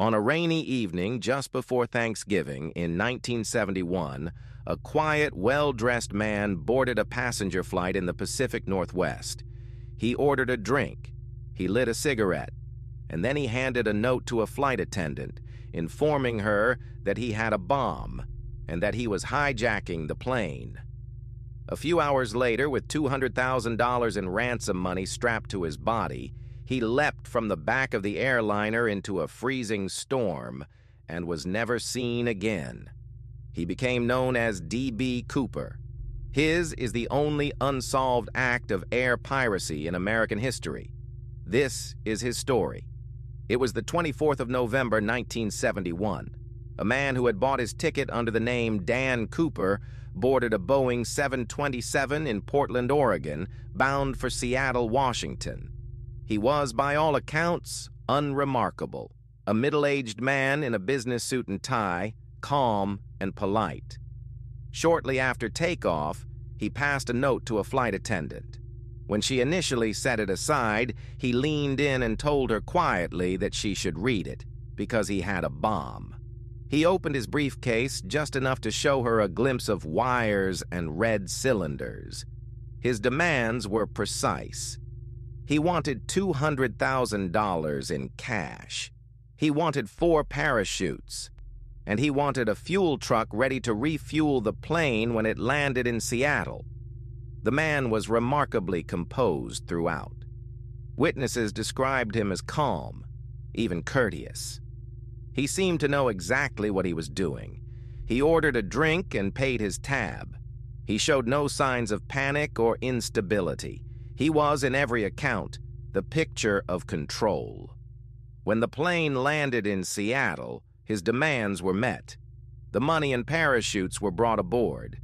On a rainy evening just before Thanksgiving in 1971, a quiet, well-dressed man boarded a passenger flight in the Pacific Northwest. He ordered a drink, he lit a cigarette, and then he handed a note to a flight attendant, informing her that he had a bomb and that he was hijacking the plane. A few hours later, with $200,000 in ransom money strapped to his body, he leapt from the back of the airliner into a freezing storm and was never seen again. He became known as D.B. Cooper. His is the only unsolved act of air piracy in American history. This is his story. It was the 24th of November, 1971. A man who had bought his ticket under the name Dan Cooper boarded a Boeing 727 in Portland, Oregon, bound for Seattle, Washington. He was, by all accounts, unremarkable. A middle-aged man in a business suit and tie, calm and polite. Shortly after takeoff, he passed a note to a flight attendant. When she initially set it aside, he leaned in and told her quietly that she should read it, because he had a bomb. He opened his briefcase just enough to show her a glimpse of wires and red cylinders. His demands were precise. He wanted $200,000 in cash. He wanted 4 parachutes. And he wanted a fuel truck ready to refuel the plane when it landed in Seattle. The man was remarkably composed throughout. Witnesses described him as calm, even courteous. He seemed to know exactly what he was doing. He ordered a drink and paid his tab. He showed no signs of panic or instability. He was, in every account, the picture of control. When the plane landed in Seattle, his demands were met. The money and parachutes were brought aboard.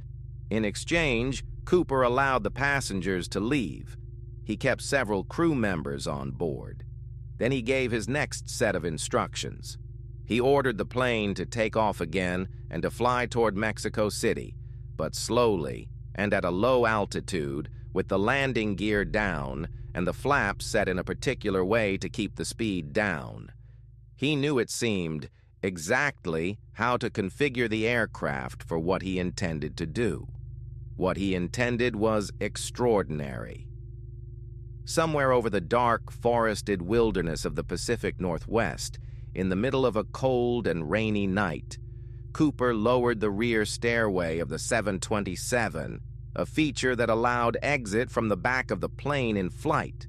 In exchange, Cooper allowed the passengers to leave. He kept several crew members on board. Then he gave his next set of instructions. He ordered the plane to take off again and to fly toward Mexico City, but slowly and at a low altitude, with the landing gear down and the flaps set in a particular way to keep the speed down. He knew, it seemed, exactly how to configure the aircraft for what he intended to do. What he intended was extraordinary. Somewhere over the dark, forested wilderness of the Pacific Northwest, in the middle of a cold and rainy night, Cooper lowered the rear stairway of the 727, a feature that allowed exit from the back of the plane in flight.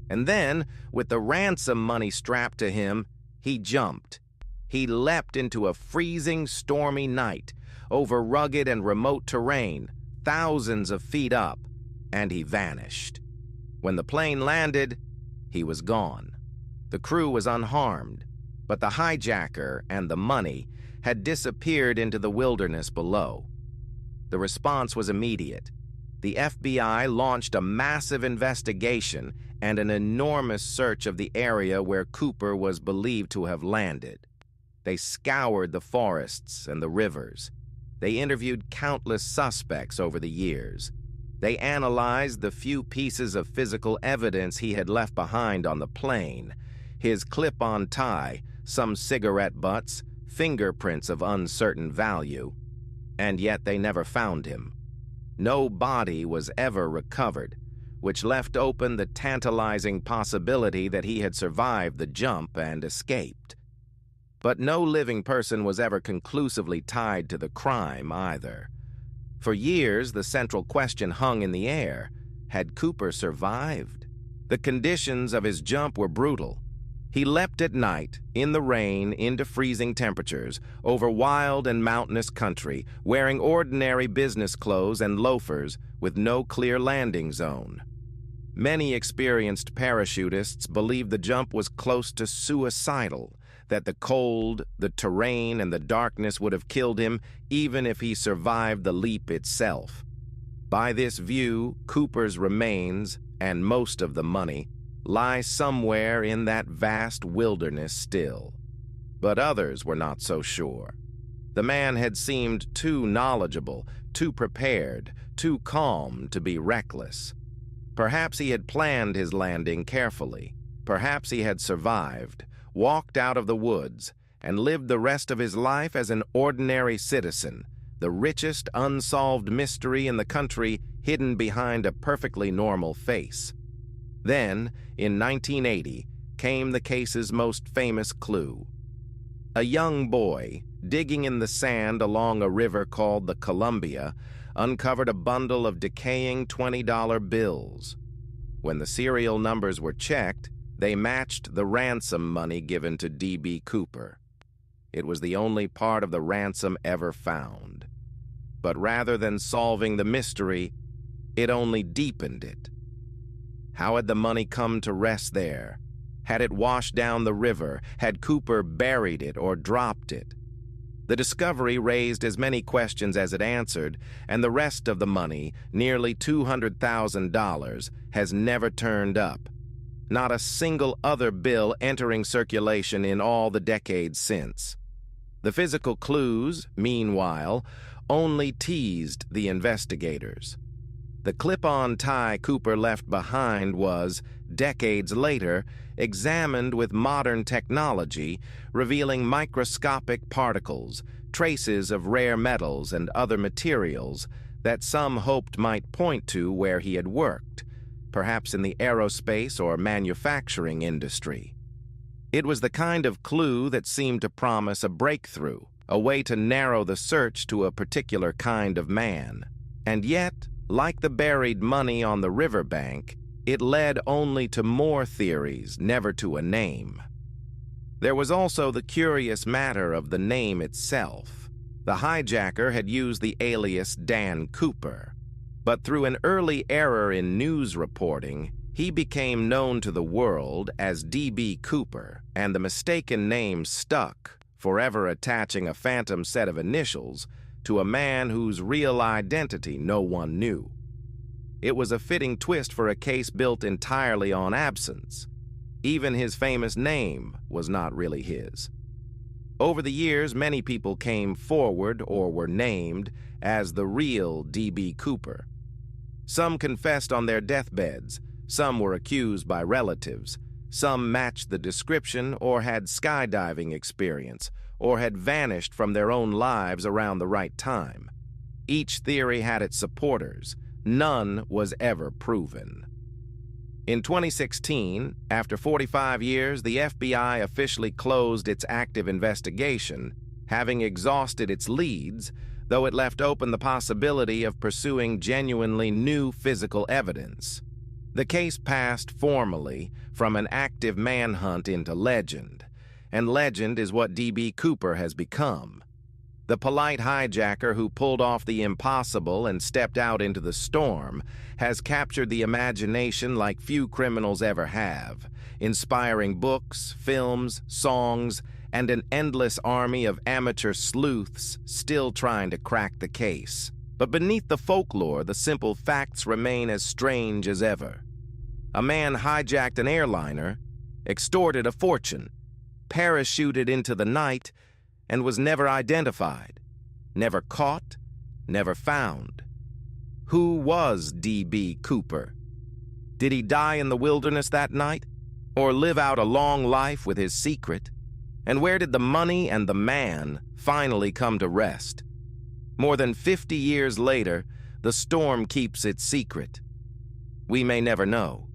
And then, with the ransom money strapped to him, he jumped. He leapt into a freezing, stormy night, over rugged and remote terrain, thousands of feet up, and he vanished. When the plane landed, he was gone. The crew was unharmed, but the hijacker and the money had disappeared into the wilderness below. The response was immediate. The FBI launched a massive investigation and an enormous search of the area where Cooper was believed to have landed. They scoured the forests and the rivers. They interviewed countless suspects over the years. They analyzed the few pieces of physical evidence he had left behind on the plane: his clip-on tie, some cigarette butts, fingerprints of uncertain value. And yet they never found him. No body was ever recovered, which left open the tantalizing possibility that he had survived the jump and escaped. But no living person was ever conclusively tied to the crime either. For years, the central question hung in the air: had Cooper survived? The conditions of his jump were brutal. He leapt at night, in the rain, into freezing temperatures, over wild and mountainous country, wearing ordinary business clothes and loafers with no clear landing zone. Many experienced parachutists believed the jump was close to suicidal, that the cold, the terrain, and the darkness would have killed him even if he survived the leap itself. By this view, Cooper's remains, and most of the money, lie somewhere in that vast wilderness still. But others were not so sure. The man had seemed too knowledgeable, too prepared, too calm to be reckless. Perhaps he had planned his landing carefully. Perhaps he had survived, walked out of the woods, and lived the rest of his life as an ordinary citizen, the richest unsolved mystery in the country hidden behind a perfectly normal face. Then, in 1980, came the case's most famous clue. A young boy, digging in the sand along a river called the Columbia, uncovered a bundle of decaying $20 bills. When the serial numbers were checked, they matched the ransom money given to D.B. Cooper. It was the only part of the ransom ever found. But rather than solving the mystery, it only deepened it. How had the money come to rest there? Had it washed down the river? Had Cooper buried it or dropped it? The discovery raised as many questions as it answered, and the rest of the money, nearly $200,000, has never turned up. Not a single other bill entering circulation in all the decades since. The physical clues, meanwhile, only teased the investigators. The clip-on tie Cooper left behind was, decades later, examined with modern technology, revealing microscopic particles, traces of rare metals and other materials that some hoped might point to where he had worked, perhaps in the aerospace or manufacturing industry. It was the kind of clue that seemed to promise a breakthrough, a way to narrow the search to a particular kind of man. And yet, like the buried money on the riverbank, it led only to more theories, never to a name. There was also the curious matter of the name itself. The hijacker had used the alias Dan Cooper, but through an early error in news reporting, he became known to the world as D.B. Cooper, and the mistaken name stuck, forever attaching a phantom set of initials to a man whose real identity no one knew. It was a fitting twist for a case built entirely on absence. Even his famous name was not really his. Over the years, many people came forward or were named as the real D.B. Cooper. Some confessed on their deathbeds, some were accused by relatives, some matched the description or had skydiving experience, or had vanished from their own lives around the right time. Each theory had its supporters. None was ever proven. In 2016, after 45 years, the FBI officially closed its active investigation, having exhausted its leads, though it left open the possibility of pursuing genuinely new physical evidence. The case passed formally from an active manhunt into legend, and legend is what D.B. Cooper has become. The polite hijacker who pulled off the impossible and stepped out into the storm has captured the imagination like few criminals ever have, inspiring books, films, songs, and an endless army of amateur sleuths still trying to crack the case. But beneath the folklore, the simple facts remain as strange as ever. A man hijacked an airliner, extorted a fortune, parachuted into the night, and was never identified, never caught, never found. Who was D.B. Cooper? Did he die in the wilderness that night, or live out a long life with his secret? And where did the money and the man finally come to rest? More than 50 years later, the storm keeps its secret. We may never know.